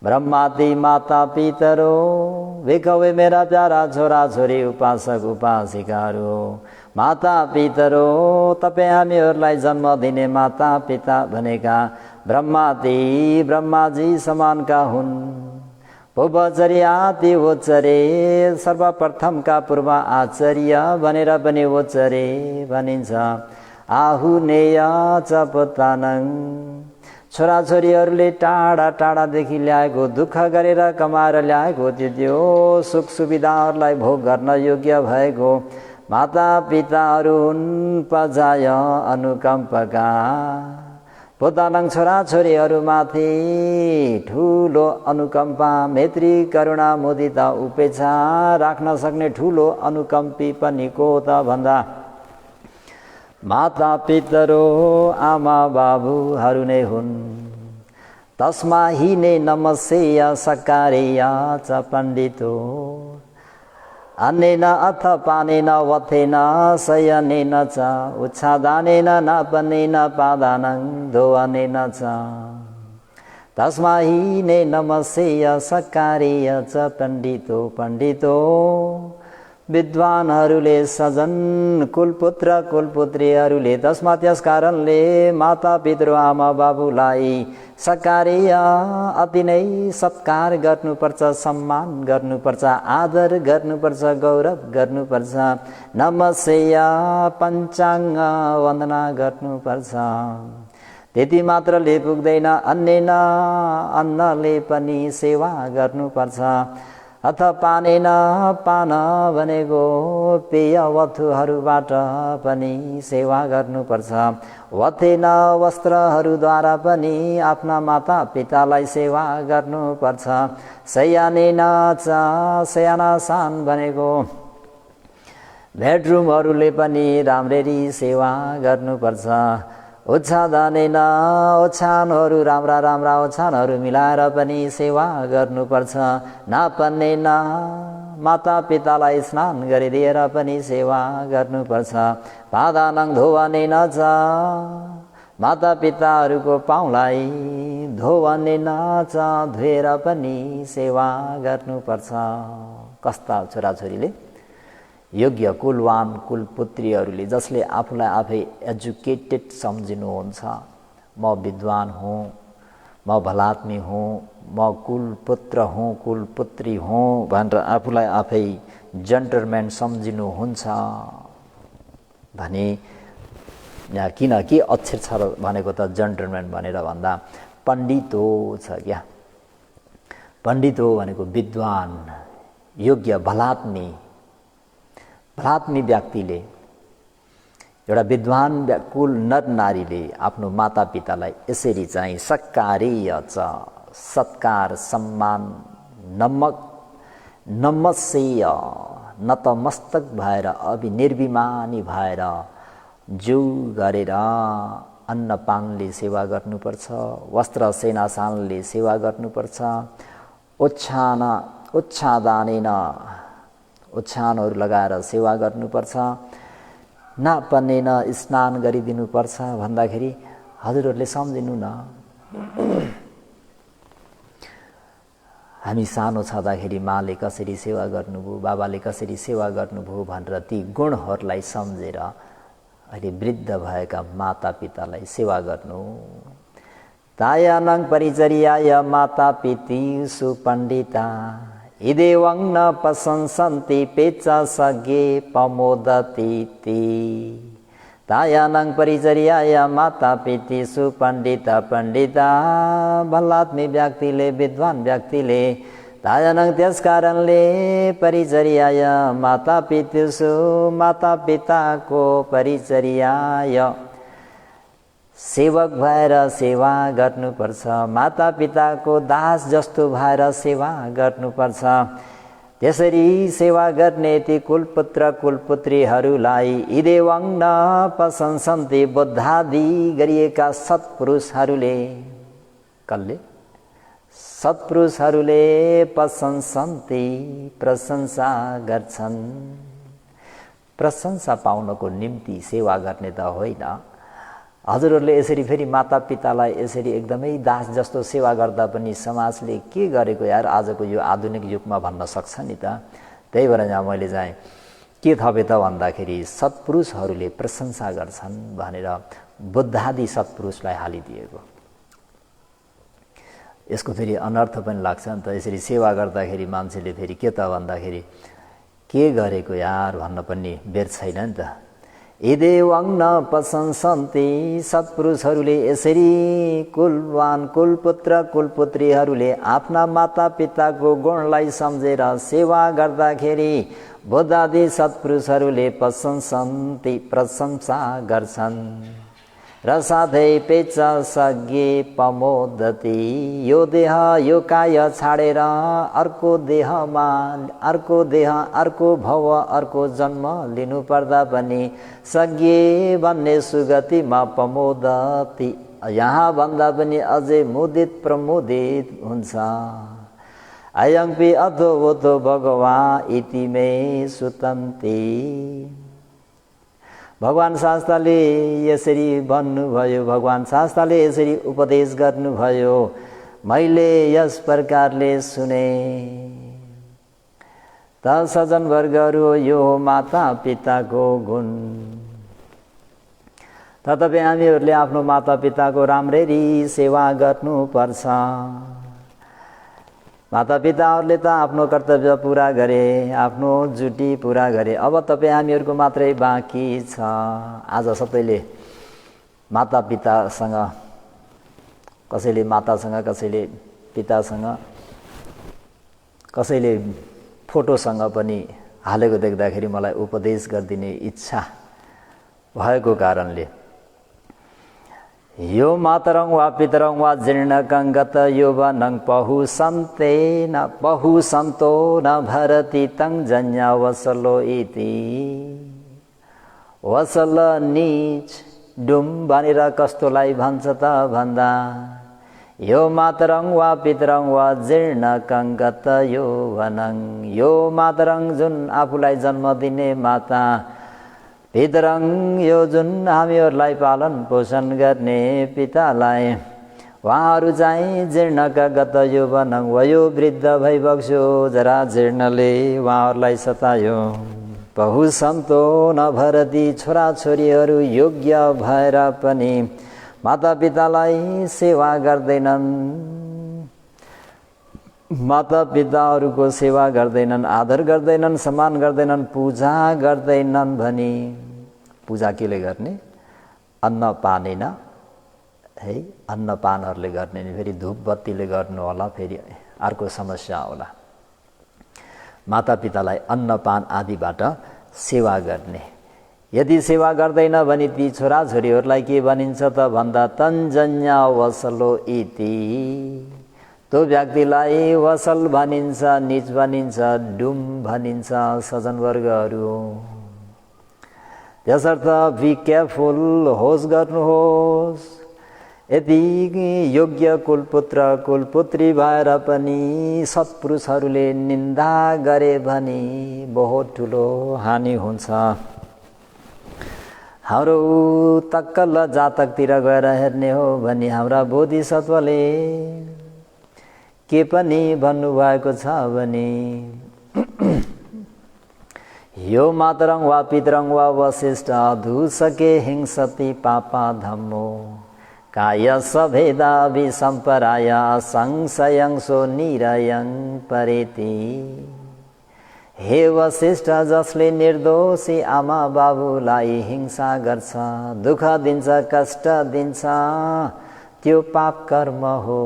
A: ब्रह्माति माता पितरो भिक्खवे मेरा प्यारा छोरा छोरी उपासक उपासिकाहरू। माता पितरो तपाईँ हामीहरूलाई जन्म दिने माता पिता भनेका ब्रह्माति ब्रह्माजी समानका हुन्। पुब्बाचर्याति उच्यते, सर्वप्रथमका पूर्व आचार्य भनेर पनि उच्यते भनिन्छ। आहुनेय च पुत्तानं, छोराछोरीहरूले टाढा टाढादेखि ल्याएको दुःख गरेर कमाएर ल्याएको त्यो सुख सुविधाहरूलाई भोग गर्न योग्य भएको माता पिताहरू हुन्। पजाय अनुकम्पका, पुत्तानं छोराछोरीहरूमाथि ठुलो अनुकम्पा मैत्री करुणा मुदिता उपेक्षा राख्न सक्ने ठुलो अनुकम्पी पनि को त भन्दा माता पितरो आमा बाबुहरू नै हुन्। तस्मा हिने नमस्सेय सकारेय च पण्डितो। अन्नेन अथ पानेन वथेन शयनेन च उच्छादानेन नापनेन पादानं धोवनेन च। तस्मा हिने नमस्सेय सकारेय च पण्डितो। पण्डितो विद्वानहरूले सजन कुलपुत्र कुलपुत्रीहरूले तस्मा त्यस कारणले माता पितृ आमा बाबुलाई सकार्य अति नै सत्कार गर्नुपर्छ, सम्मान गर्नुपर्छ, आदर गर्नुपर्छ, गौरव गर्नुपर्छ। नमस्सेय पञ्चाङ्ग वन्दना गर्नुपर्छ। त्यति मात्रले पुग्दैन, अन्नेन अन्नले पनि सेवा गर्नुपर्छ। अथ पानेन पान भनेको पेय वस्तुहरूबाट पनि सेवा गर्नुपर्छ। वथेन वस्त्रहरूद्वारा पनि आफ्ना माता पितालाई सेवा गर्नुपर्छ। शयनेन च शयनसान भनेको बेडरुमहरूले पनि राम्ररी सेवा गर्नुपर्छ। ओछ्यादनेन ओछ्यानहरू राम्रा राम्रा ओछ्यानहरू मिलाएर पनि सेवा गर्नुपर्छ। नापनेन माता पितालाई स्नान गरिदिएर पनि सेवा गर्नुपर्छ। पादानं धोवनेन च माता पिताहरूको पाउलाई धोवनेन च धोएर पनि सेवा गर्नुपर्छ। कस्ता छोराछोरीले योग्य कुलवान कुलपुत्रीहरूले जसले आफूलाई आफै एजुकेटेड सम्झिनुहुन्छ, म विद्वान हुँ, म भलात्मी हुँ, म कुलपुत्र हुँ, कुलपुत्री हुँ भनेर आफूलाई आफै जेन्टलम्यान सम्झिनुहुन्छ भने यहाँ किन के अक्षर छ भनेको त जेन्टलम्यान भनेर भन्दा पण्डितो छ क्या। पण्डितो भनेको विद्वान, योग्य, भलात्मी व्यक्तिले, एउटा विद्वान कुल नर नारीले आफ्नो माता पितालाई यसरी चाहिँ सत्कार्य च सत्कार सम्मान नमस्येय नतमस्तक भएर निर्भिमानी भएर जो गरेर अन्नपानले सेवा गर्नुपर्छ। वस्त्र सेनासानले सेवा गर्नुपर्छ। ओछ्यादानेन ओछ्यानहरू लगाएर सेवा गर्नुपर्छ। नापनेन स्नान गरिदिनुपर्छ भन्दाखेरि हजुरहरूले सम्झिनु न, हामी सानो छँदाखेरि माले कसरी सेवा गर्नुभयो, बाबाले कसरी सेवा गर्नुभयो भनेर ती गुणहरूलाई सम्झेर अहिले वृद्ध भएका माता पितालाई सेवा गर्नु। तायानङ परिचर्याय माता पिति सुपण्डिता इदेवं न प्रशंसन्ति पेचसगे प्रमोदतीति। तायानङ परिचर्याय माता पिति सुपण्डिता पण्डिता भलात्मी व्यक्तिले, विद्वान व्यक्तिले तायानङ त्यस कारणले परिचर्याय माता पितृसु माता पिताको परिचर्याय सेवक भएर सेवा गर्नुपर्छ। माता पिताको दास जस्तो भएर सेवा गर्नुपर्छ। त्यसरी सेवा गर्ने ती कुलपुत्र कुलपुत्रीहरूलाई इदेवं न प्रशंसन्ति बुद्धादि गरिएका सत्पुरुषहरूले, कसले? सत्पुरुषहरूले प्रशंसन्ति प्रशंसा गर्छन्। प्रशंसा पाउनको निम्ति सेवा गर्ने त होइन। हजुरहरूले यसरी फेरि माता पितालाई यसरी एकदमै दास जस्तो सेवा गर्दा पनि समाजले के गरेको यार आजको यो आधुनिक युगमा भन्न सक्छ नि त। त्यही भएर यहाँ मैले चाहिँ के थपे त भन्दाखेरि सत्पुरुषहरूले प्रशंसा गर्छन् भनेर बुद्धादि सत्पुरुषलाई हालिदिएको। यसको फेरि अनर्थ पनि लाग्छ नि त। यसरी सेवा गर्दाखेरि मान्छेले फेरि के त भन्दाखेरि के गरेको यार भन्न पनि बेर छैन नि त। इदेवं न प्रशंसन्ति सत्पुरुषहरूले यसरी कुलवान कुलपुत्र कुलपुत्रीहरूले आफ्ना माता पिताको गुणलाई सम्झेर सेवा गर्दाखेरि बुद्धादि सत्पुरुषहरूले प्रशंसन्ति प्रशंसा गर्छन्। र साथै पेचसगे प्रमोदति यो देह यो काय छाडेर अर्को देहमा अर्को भव अर्को जन्म लिनु पर्दा पनि सज्ञे भन्ने सुगतिमा प्रमोदति यहाँ भन्दा पनि अझै मुदित प्रमोदित हुन्छ। अयंपि अथो वोतो भगवा इति मे सुतन्ति। भगवान शास्त्रले यसरी भन्नुभयो, भगवान शास्त्रले यसरी उपदेश गर्नुभयो, मैले यस प्रकारले सुने। त सजन वर्गहरू यो माता पिताको गुण। तथापि हामीहरूले आफ्नो माता पिताको राम्ररी सेवा गर्नुपर्छ। माता पिताहरूले त आफ्नो कर्तव्य पुरा गरे, आफ्नो ड्युटी पुरा गरे। अब तपाईँ हामीहरूको मात्रै बाँकी छ। आज सबैले माता पितासँग, कसैले मातासँग, कसैले पितासँग, कसैले फोटोसँग पनि हालेको देख्दाखेरि मलाई उपदेश गरिदिने इच्छा भएको कारणले यो मातरं वा पितरं वा जीर्णकं गत यौवनं बहु सन्तो न भरति तं जन्या वसलो इति। वसल नीच डुम भनेर कस्तोलाई भन्छ त भन्दा यो मातरं वा पितरं वा जीर्णकं गत यौवनं, यो मातरं जुन आफूलाई जन्म दिने माता, पितरं यो जुन हामीहरूलाई पालन पोषण गर्ने पितालाई, उहाँहरू चाहिँ जीर्णका गत यौवनं वयो वृद्ध भइबक्स्यो जरा जीर्णले उहाँहरूलाई सतायो। बहु सन्तो नभरती छोराछोरीहरू योग्य भएर पनि मातापितालाई सेवा गर्दैनन्, मातापिताहरूको सेवा गर्दैनन्, आदर गर्दैनन्, सम्मान गर्दैनन्, पूजा गर्दैनन् भनी। पूजा केले गर्ने? अन्न पानेन है, अन्नपानहरूले गर्ने नि, फेरि धूप बत्तीले गर्नु होला, फेरि अर्को समस्या होला। मातापितालाई अन्नपान आदिबाट सेवा गर्ने। यदि सेवा गर्दैन भने ती छोराछोरीहरूलाई के भनिन्छ त भन्दा तञ्जन्य वसलो इति। त्यो व्यक्तिलाई वसल भनिन्छ, नीच भनिन्छ, डुम भनिन्छ सज्जनवर्गहरू। त्यसर्थ बी केयरफुल, होस गर्नुहोस्। यदि योग्य कुलपुत्र कुलपुत्री भएर पनि सत्पुरुषहरूले निन्दा गरे भने बहुत ठुलो हानि हुन्छ। हाम्रो तक्कल जातकतिर गएर हेर्ने हो भने हाम्रा बोधिसत्वले के पनि भन्नुभएको छ भने यो मातरं वा पितरं वा वसिष्ठ धूसके हिंसति पापा धम्मो काय सभेदा विसम्पराय संशयं सो निरयं परेति। हे वसिष्ठ, जसले निर्दोषी आमा बाबुलाई हिंसा गर्छ, दुःख दिन्छ, कष्ट दिन्छ, त्यो पाप कर्म हो।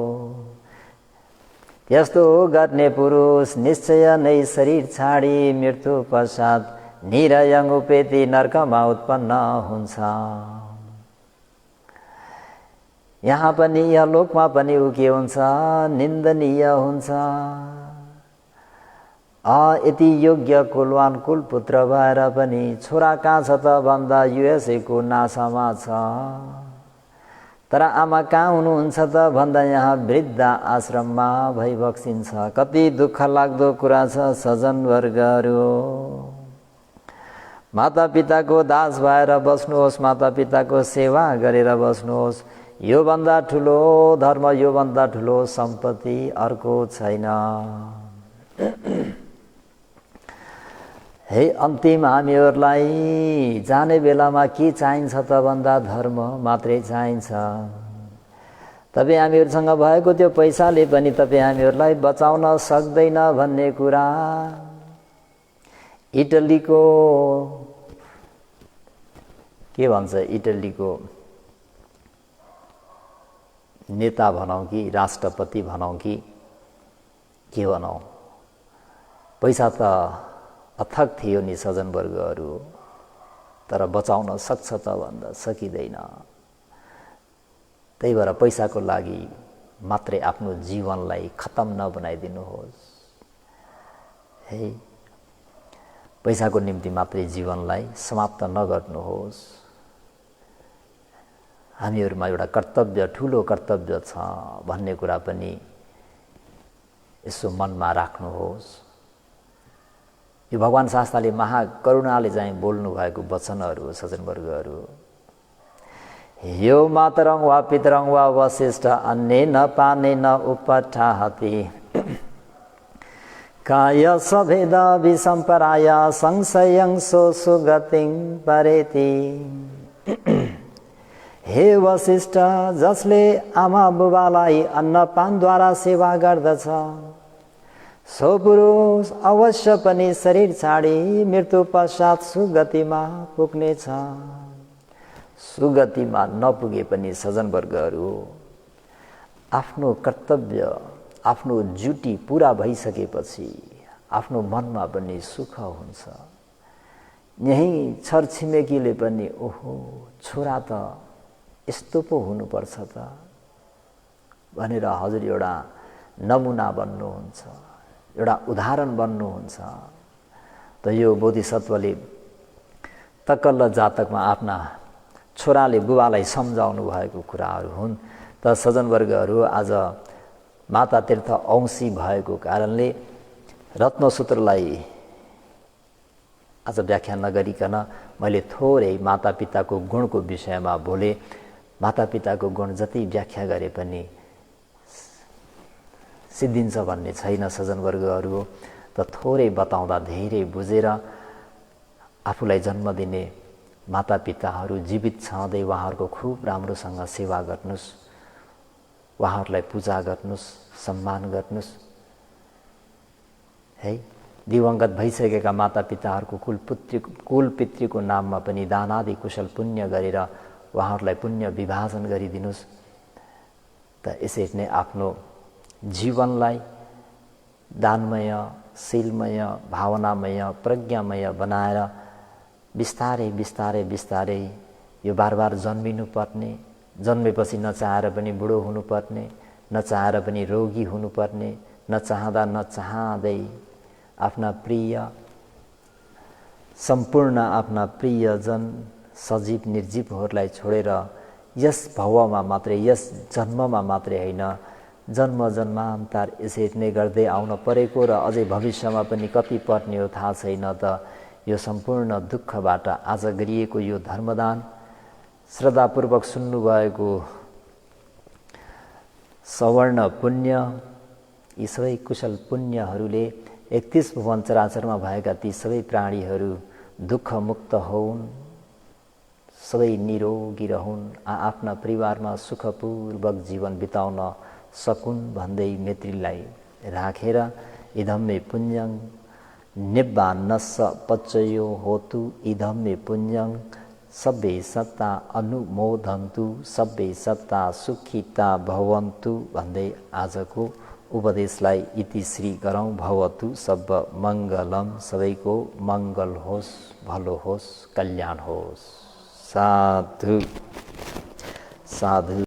A: यस्तो गर्ने पुरुष निश्चय नै शरीर छाडी मृत्यु पश्चात निरयं उपेति नरकमा उत्पन्न हुन्छ। यहाँ पनि यलोकमा पनि ऊ के हुन्छ? निन्दनीय हुन्छ। यति योग्य कुलवान कुलपुत्र भएर पनि छोरा कहाँ छ त भन्दा युएसए को नासामा छ। तर आमा कहाँ हुनुहुन्छ त भन्दा यहाँ वृद्ध आश्रममा भइबक्सिन्छ। कति दुःख लाग्दो कुरा छ सज्जनवर्गहरू। मातापिताको दास भएर बस्नुहोस्, मातापिताको सेवा गरेर बस्नुहोस्। यो भन्दा ठुलो धर्म, यो भन्दा ठुलो सम्पत्ति अर्को छैन। हे अन्तिम हामीहरूलाई जाने बेलामा के चाहिन्छ त भन्दा धर्म मात्रै चाहिन्छ। तपाईँ हामीहरूसँग भएको त्यो पैसाले पनि तपाईँ हामीहरूलाई बचाउन सक्दैन भन्ने कुरा इटलीको के भन्छ, इटलीको नेता भनौँ कि राष्ट्रपति भनौँ कि के भनौँ, पैसा त अथक थियो नि सज्जनवर्गहरू, तर बचाउन सक्छ त भन्दा सकिँदैन। त्यही भएर पैसाको लागि मात्रै आफ्नो जीवनलाई खतम नबनाइदिनुहोस् है। पैसाको निम्ति मात्रै जीवनलाई समाप्त नगर्नुहोस्। हामीहरूमा एउटा कर्तव्य, ठुलो कर्तव्य छ भन्ने कुरा पनि यसो मनमा राख्नुहोस्। यो भगवान शास्त्रले महाकरुणाले चाहिँ बोल्नु भएको वचनहरू सज्जनवर्गहरू। यो मातरं वा पितरं वा वसिष्ठ अन्नेन पानेन उपठाहति काय सभेद विसम्पराय संशयं सो सुगतिं परेति। हे वसिष्ठ, जसले आमा बुबालाई अन्नपानद्वारा सेवा गर्दछ, सो पुरुष अवश्य पनि शरीर छाडी मृत्यु पश्चात सुगतिमा पुग्नेछ। सुगतिमा नपुगे पनि सज्जनवर्गहरू आफ्नो कर्तव्य, आफ्नो ड्युटी पुरा भइसकेपछि आफ्नो मनमा पनि सुख हुन्छ। यही छरछिमेकीले पनि ओहो छोरा त यस्तो पो हुनुपर्छ त भनेर हजुर एउटा नमुना बन्नुहुन्छ, एउटा उदाहरण बन्नुहुन्छ। त यो बोधिसत्वले तकल्ल जातकमा आफ्ना छोराले बुबालाई सम्झाउनु भएको कुराहरू हुन्। त सज्जनवर्गहरू, आज माता तीर्थ औँसी भएको कारणले रत्नसूत्रलाई आज व्याख्या नगरिकन मैले थोरै मातापिताको गुणको विषयमा बोले। मातापिताको गुण जति व्याख्या गरे पनि सिद्धिन्छ भन्ने छैन सज्जनवर्गहरू। त थोरै बताउँदा धेरै बुझेर आफूलाई जन्म दिने मातापिताहरू जीवित छँदै उहाँहरूको खुब राम्रोसँग सेवा गर्नुहोस्, उहाँहरूलाई पूजा गर्नुहोस्, सम्मान गर्नुहोस् है। दिवंगत भइसकेका मातापिताहरूको कुलपितृको नाममा पनि दान आदि कुशल पुण्य गरेर उहाँहरूलाई पुण्य विभाजन गरिदिनुहोस्। त यसरी नै आफ्नो जीवनलाई दानमय, शीलमय, भावनामय, प्रज्ञामय बनाएर बिस्तारै बिस्तारै बिस्तारै यो बार जन्मिनुपर्ने, जन्मेपछि नचाहेर पनि बुढो हुनुपर्ने, नचाहेर पनि रोगी हुनुपर्ने, नचाहँदा नचाहँदै आफ्ना प्रिय सम्पूर्ण आफ्ना प्रियजन सजीव निर्जीवहरूलाई छोडेर यस भवमा मात्रै, यस जन्ममा मात्रै होइन, जन्म जन्मान्तर यसरी नै गर्दै आउन परेको र अझै भविष्यमा पनि कति पर्ने हो थाहा छैन। त यो सम्पूर्ण दुःखबाट आज गरिएको यो धर्मदान, श्रद्धापूर्वक सुन्नुभएको सवर्ण पुण्य, यी सबै कुशल पुण्यहरूले 31 भुवन चराचरमा भएका ती सबै प्राणीहरू दुःखमुक्त होउन्, सबै निरोगी रहन्, आफ्ना परिवारमा सुखपूर्वक जीवन बिताउन सकुन् भन्दै मैत्रीलाई राखेर इदं मे पुण्यं निब्बान्नस्स पच्चयो होतु, इदं मे पुण्यं सब्बे सत्ता अनुमोदन्तु, सब्बे सत्ता सुखिता भवन्तु भन्दै आजको उपदेशलाई इतिश्री गरौँ। भवतु सब मङ्गलम, सबैको मङ्गल होस्, भलो होस्, कल्याण होस्। साधु साधु।